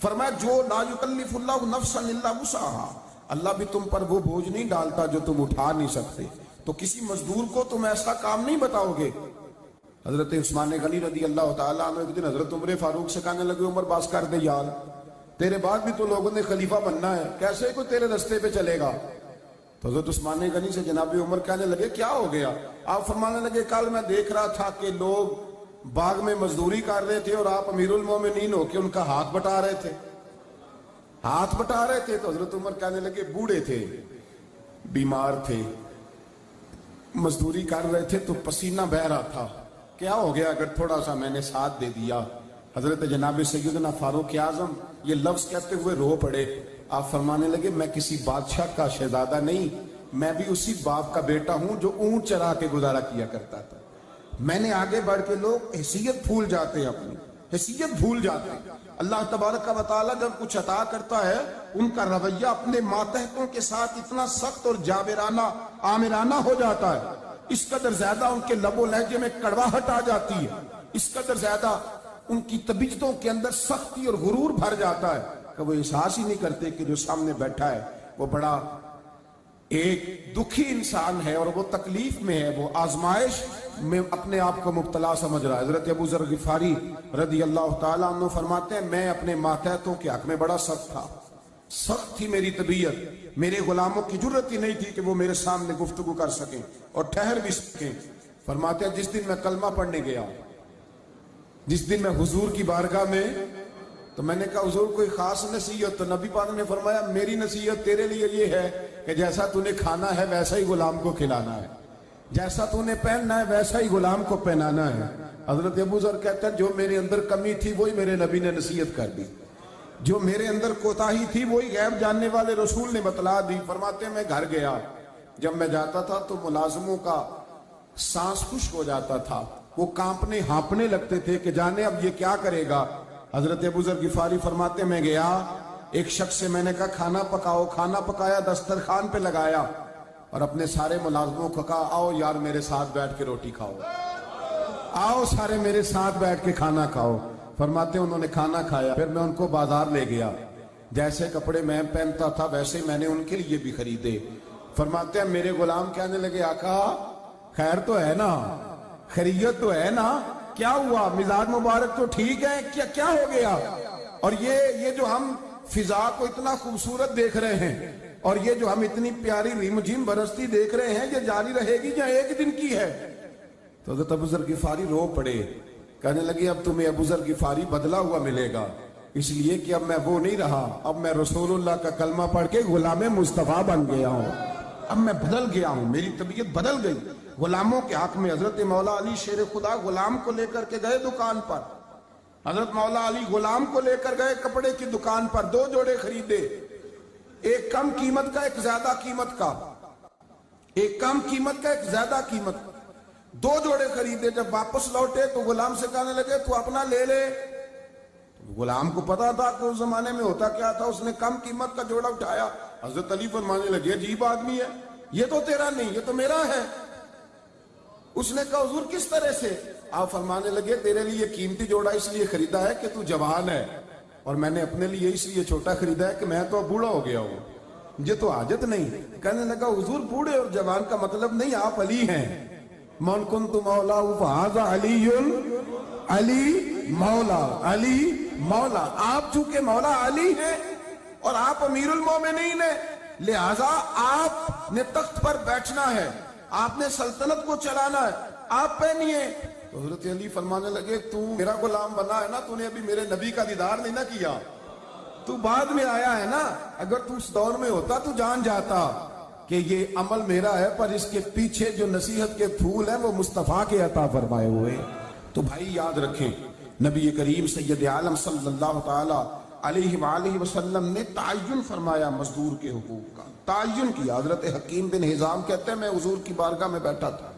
فرمایا جو لا یکلف اللہ نفسا الا وسعها، اللہ بھی تم پر وہ بوجھ نہیں ڈالتا جو تم اٹھا نہیں سکتے، تو کسی مزدور کو تم ایسا کام نہیں بتاؤ گے۔ حضرت عثمان غنی رضی اللہ تعالیٰ عنہ ایک دن حضرت عمر فاروق سے کہنے لگے عمر باس کر دے یار، تیرے بعد بھی تو لوگوں نے خلیفہ بننا ہے، کیسے کوئی تیرے رستے پہ چلے گا؟ تو حضرت عثمان غنی سے جناب عمر کہنے لگے کیا ہو گیا؟ آپ فرمانے لگے کل میں دیکھ رہا تھا کہ لوگ باغ میں مزدوری کر رہے تھے اور آپ امیر المومنین ہو کے ان کا ہاتھ بٹا رہے تھے، ہاتھ بٹا رہے تھے۔ تو حضرت عمر کہنے لگے بوڑھے تھے، بیمار تھے، مزدوری کر رہے تھے تو پسینہ بہ رہا تھا، کیا ہو گیا اگر تھوڑا سا میں نے ساتھ دے دیا؟ حضرت جناب سیدنا فاروق اعظم یہ لفظ کہتے ہوئے رو پڑے۔ آپ فرمانے لگے میں کسی بادشاہ کا شہزادہ نہیں، میں بھی اسی باپ کا بیٹا ہوں جو اونٹ چرا کے گزارا کیا کرتا تھا۔ میں نے آگے بڑھ کے لوگ حیثیت بھول جاتے ہیں، اپنی حیثیت بھول جاتے ہیں۔ اللہ تبارک و تعالیٰ جب کچھ عطا کرتا ہے ان کا رویہ اپنے ماتحتوں کے ساتھ اتنا سخت اور جابرانہ آمرانہ ہو جاتا ہے، اس قدر زیادہ ان کے لب و لہجے میں کڑواہٹ آ جاتی ہے، اس قدر زیادہ ان کی طبیعتوں کے اندر سختی اور غرور بھر جاتا ہے کہ وہ احساس ہی نہیں کرتے کہ جو سامنے بیٹھا ہے وہ بڑا ایک دکھی انسان ہے اور وہ تکلیف میں ہے، وہ آزمائش میں اپنے آپ کو مبتلا سمجھ رہا ہے۔ حضرت ابو ذر غفاری رضی اللہ تعالیٰ عنہ فرماتے ہیں میں اپنے ماتحتوں کے حق میں بڑا سخت تھا، سخت تھی میری طبیعت، میرے غلاموں کی جرت ہی نہیں تھی کہ وہ میرے سامنے گفتگو کر سکیں اور ٹھہر بھی سکیں۔ فرماتے ہیں جس دن میں کلمہ پڑھنے گیا، جس دن میں حضور کی بارگاہ میں، تو میں نے کہا حضور کوئی خاص نصیحت؟ تو نبی پاک نے فرمایا میری نصیحت تیرے لیے یہ ہے کہ جیسا تو نے کھانا ہے ویسا ہی غلام کو کھلانا ہے، جیسا تو نے پہننا ہے ویسا ہی غلام کو پہنانا ہے۔ حضرت ابو ذر کہتے ہیں جو میرے اندر کمی تھی وہی میرے نبی نے نصیحت کر دی، جو میرے اندر کوتاہی تھی وہی غیب جاننے والے رسول نے بتلا دی۔ فرماتے ہیں میں گھر گیا، جب میں جاتا تھا تو ملازموں کا سانس خشک ہو جاتا تھا، وہ کانپنے ہانپنے لگتے تھے کہ جانے اب یہ کیا کرے گا۔ حضرت ابو ذر غفاری فرماتے میں گیا، ایک شخص سے میں نے کہا کھانا پکاؤ، کھانا پکایا، دسترخوان پہ لگایا اور اپنے سارے ملازموں کو کہا آؤ یار میرے ساتھ بیٹھ کے روٹی کھاؤ، آؤ سارے میرے ساتھ بیٹھ کے کھانا کھاؤ۔ فرماتے ہیں انہوں نے کھانا کھایا، پھر میں ان کو بازار لے گیا، جیسے کپڑے میں پہنتا تھا ویسے میں نے ان کے لیے بھی خریدے۔ فرماتے ہیں میرے غلام کہنے لگے آقا خیر تو ہے نا، خیریت تو ہے نا، کیا ہوا؟ مزاج مبارک تو ٹھیک ہے، کیا ہو گیا؟ اور یہ جو ہم فضا کو اتنا خوبصورت دیکھ رہے ہیں اور یہ جو ہم اتنی پیاری ریم جھیم برستی دیکھ رہے ہیں یہ جاری رہے گی یا ایک دن کی ہے؟ تو حضرت ابو ذر غفاری رو پڑے، کہنے لگے اب تمہیں ابو ذر غفاری بدلا ہوا ملے گا، اس لیے کہ اب میں وہ نہیں رہا، اب میں رسول اللہ کا کلمہ پڑھ کے غلام مصطفیٰ بن گیا ہوں، اب میں بدل گیا ہوں، میری طبیعت بدل گئی۔ غلاموں کے حق میں حضرت مولا علی شیر خدا غلام کو لے کر کے گئے دکان پر، حضرت مولا علی غلام کو لے کر گئے کپڑے کی دکان پر، 2 جوڑے خریدے، ایک کم قیمت کا ایک زیادہ قیمت کا، ایک کم قیمت کا ایک زیادہ قیمت کا، 2 جوڑے خریدے۔ جب واپس لوٹے تو غلام سے کہنے لگے تو اپنا لے لے۔ غلام کو پتا تھا کہ اس زمانے میں ہوتا کیا تھا، اس نے کم قیمت کا جوڑا اٹھایا، حضرت علی فرمانے لگے عجیب آدمی ہے، یہ تو تیرا نہیں یہ تو میرا ہے۔ اس نے کہا حضور کس طرح سے؟ آپ فرمانے لگے تیرے لیے قیمتی جوڑا اس لیے خریدا ہے کہ تو جوان ہے، اور میں نے اپنے لیے اس لیے چھوٹا خریدا ہے کہ میں تو بوڑھا ہو گیا ہوں، مجھے تو حاجت نہیں۔ کہنے لگا حضور بوڑھے اور جوان کا مطلب نہیں، آپ علی ہیں، من کنت مولا فہذا علی، علی مولا، علی مولا، آپ چونکہ مولا علی ہیں اور آپ امیر المومنین ہیں، لہذا آپ نے تخت پر بیٹھنا ہے، آپ نے سلطنت کو چلانا ہے، آپ پہنیے۔ تو حضرت علی فرمانے لگے تو میرا غلام بنا ہے نا، تو نے ابھی میرے نبی کا دیدار نہیں نہ کیا، تو بعد میں آیا ہے نا، اگر تو اس دور میں ہوتا تو جان جاتا کہ یہ عمل میرا ہے، پر اس کے پیچھے جو نصیحت کے پھول ہیں وہ مصطفیٰ کے عطا فرمائے ہوئے۔ تو بھائی یاد رکھیں نبی کریم سید عالم صلی اللہ تعالی علیہ وآلہ وسلم نے تعین فرمایا مزدور کے حقوق کا، تعین کیا۔ حضرت حکیم بن حزام کہتے ہیں میں حضور کی بارگاہ میں بیٹھا تھا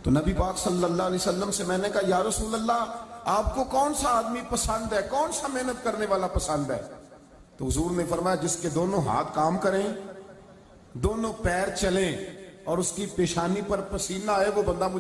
تو نبی پاک صلی اللہ علیہ وسلم سے میں نے کہا یا رسول اللہ آپ کو کون سا آدمی پسند ہے، کون سا محنت کرنے والا پسند ہے؟ تو حضور نے فرمایا جس کے دونوں ہاتھ کام کریں، دونوں پیر چلیں اور اس کی پیشانی پر پسینہ آئے، وہ بندہ